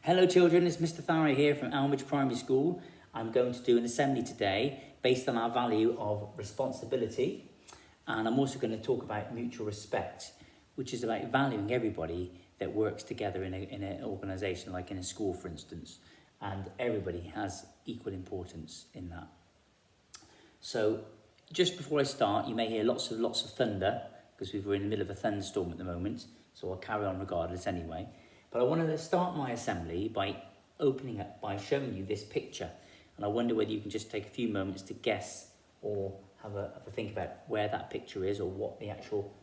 Hello children, it's Mr. Tharry here from Elmbridge Primary School. I'm going to do an assembly today based on our value of responsibility, and I'm also going to talk about mutual respect, which is about valuing everybody that works together in an organisation, like in a school for instance, and everybody has equal importance in that. So just before I start, you may hear lots of thunder because we're in the middle of a thunderstorm at the moment, so I'll carry on regardless anyway. But I wanted to start my assembly by opening up, by showing you this picture. And I wonder whether you can just take a few moments to guess or have a think about where that picture is or what the actual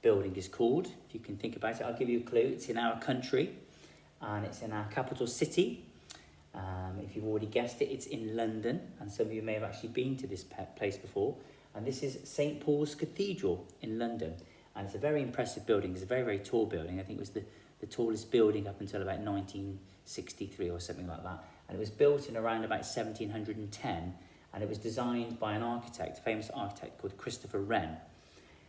building is called. If you can think about it, I'll give you a clue. It's in our country and it's in our capital city. If you've already guessed it, it's in London, and some of you may have actually been to this place before. And this is St. Paul's Cathedral in London. And it's a very impressive building. It's a very, very tall building. I think it was the tallest building up until about 1963 or something like that. And it was built in around about 1710, and it was designed by an architect, a famous architect called Christopher Wren.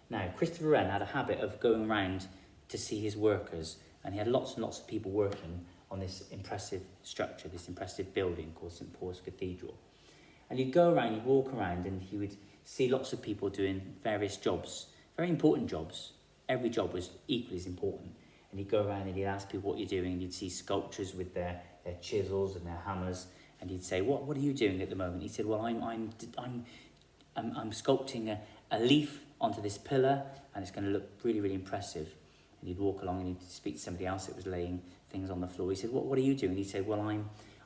Now, Christopher Wren had a habit of going around to see his workers, and he had lots and lots of people working on this impressive structure, this impressive building called St. Paul's Cathedral. And he'd go around, he'd walk around, and he would see lots of people doing various jobs, very important jobs. Every job was equally as important. And he'd go around and he'd ask people what you're doing, and you'd see sculptors with their chisels and their hammers, and he'd say, what are you doing at the moment? He said, well, I'm sculpting a leaf onto this pillar, and it's going to look really, really impressive. And he'd walk along and he'd speak to somebody else that was laying things on the floor. He said, what are you doing? He'd say, well,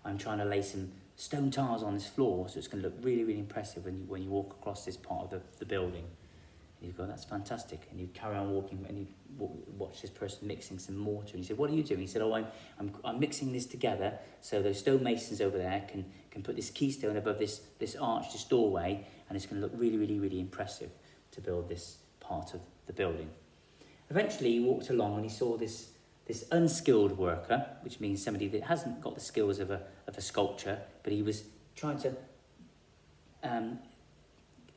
I'm trying to lay some stone tiles on this floor, so it's going to look really, really impressive when you walk across this part of the building. And he'd go, that's fantastic. And he'd carry on walking, and he'd watch this person mixing some mortar. And he said, what are you doing? He said, oh, I'm mixing this together so those stonemasons over there can put this keystone above this arch, this doorway, and it's going to look really, really, really impressive to build this part of the building. Eventually, he walked along and he saw this unskilled worker, which means somebody that hasn't got the skills of a sculptor, but he was trying to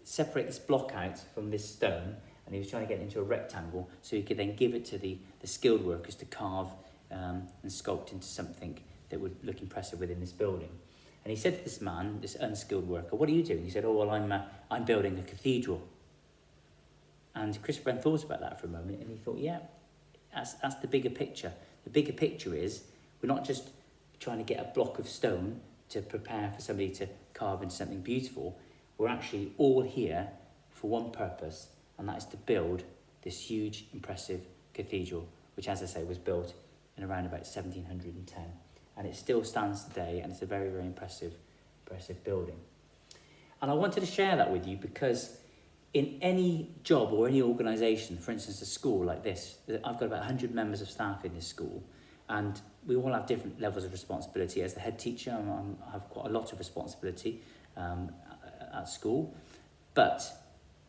separate this block out from this stone, and he was trying to get it into a rectangle so he could then give it to the skilled workers to carve and sculpt into something that would look impressive within this building. And he said to this man, this unskilled worker, what are you doing? He said, oh, well, I'm building a cathedral. And Chris Wren thought about that for a moment, and he thought, yeah, that's the bigger picture. The bigger picture is we're not just trying to get a block of stone to prepare for somebody to carve into something beautiful. We're actually all here for one purpose, and that is to build this huge, impressive cathedral, which, as I say, was built in around about 1710. And it still stands today, and it's a very, very impressive building. And I wanted to share that with you because in any job or any organisation, for instance, a school like this, I've got about 100 members of staff in this school, and we all have different levels of responsibility. As the head teacher, I have quite a lot of responsibility at school, but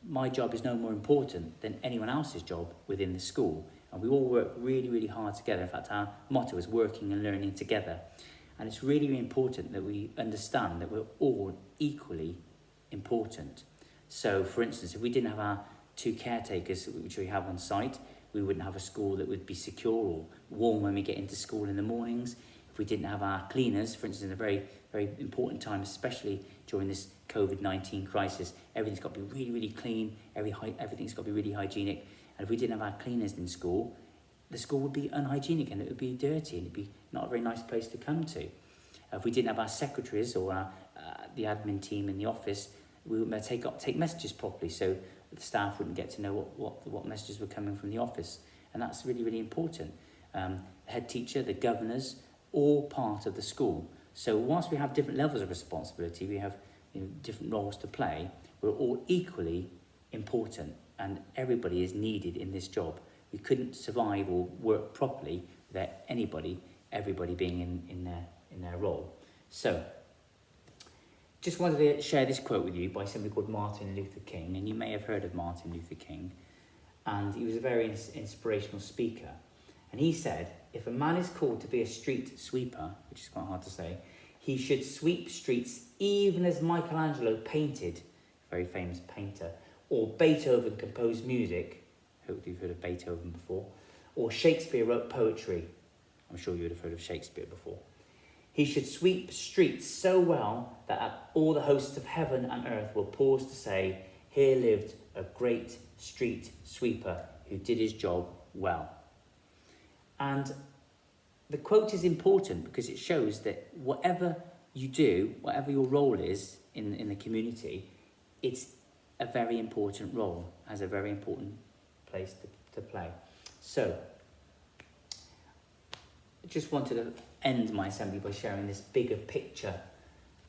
my job is no more important than anyone else's job within the school, and we all work really, really hard together. In fact, our motto is working and learning together, and it's really, really important that we understand that we're all equally important. So, for instance, if we didn't have our 2 caretakers, which we have on site, we wouldn't have a school that would be secure or warm when we get into school in the mornings. If we didn't have our cleaners, for instance, in a very, very important time, especially during this COVID-19 crisis, everything's got to be really, really clean, everything's got to be really hygienic. And if we didn't have our cleaners in school, the school would be unhygienic and it would be dirty and it'd be not a very nice place to come to. If we didn't have our secretaries or the admin team in the office, we wouldn't take messages properly, so the staff wouldn't get to know what messages were coming from the office. And that's really, really important. The head teacher, the governors, all part of the school. So whilst we have different levels of responsibility, we have different roles to play, we're all equally important, and everybody is needed in this job. We couldn't survive or work properly without everybody being in their role. So, just wanted to share this quote with you by somebody called Martin Luther King, and you may have heard of Martin Luther King, and he was a very inspirational speaker. And he said, if a man is called to be a street sweeper, which is quite hard to say, he should sweep streets even as Michelangelo painted, very famous painter, or Beethoven composed music, hopefully you've heard of Beethoven before, or Shakespeare wrote poetry. I'm sure you would have heard of Shakespeare before. He should sweep streets so well that all the hosts of heaven and earth will pause to say, here lived a great street sweeper who did his job well. And the quote is important because it shows that whatever you do, whatever your role is in the community, it's a very important role, has a very important place to play. So, I just wanted to end my assembly by sharing this bigger picture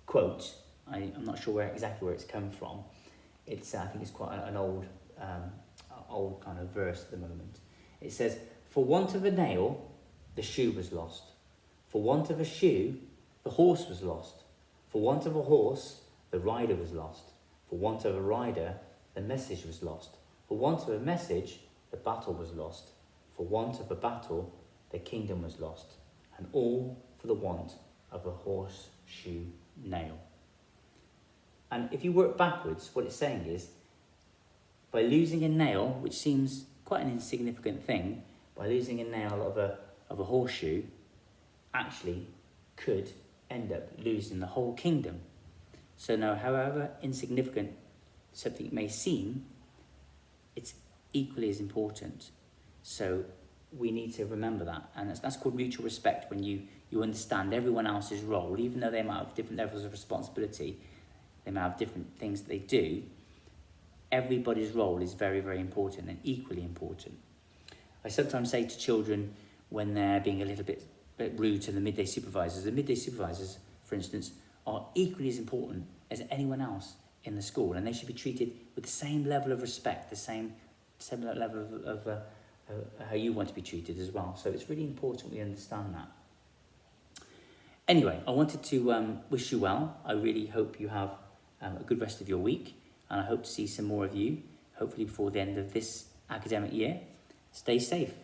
quote. I'm not sure exactly where it's come from. I think it's quite an old kind of verse at the moment. It says, "For want of a nail, the shoe was lost. For want of a shoe, the horse was lost. For want of a horse, the rider was lost. For want of a rider, the message was lost. For want of a message, the battle was lost. For want of a battle, the kingdom was lost. And all for the want of a horseshoe nail." And if you work backwards, what it's saying is, by losing a nail, which seems quite an insignificant thing, by losing a nail of a horseshoe, actually could end up losing the whole kingdom. So now, however insignificant something may seem, it's equally as important. So we need to remember that. And that's called mutual respect, when you understand everyone else's role, even though they might have different levels of responsibility, they might have different things that they do. Everybody's role is very, very important and equally important. I sometimes say to children when they're being a little bit rude to the midday supervisors, for instance, are equally as important as anyone else in the school, and they should be treated with the same level of respect, the same level of how you want to be treated as well. So it's really important we understand that. Anyway, I wanted to wish you well. I really hope you have a good rest of your week, and I hope to see some more of you, hopefully before the end of this academic year. Stay safe.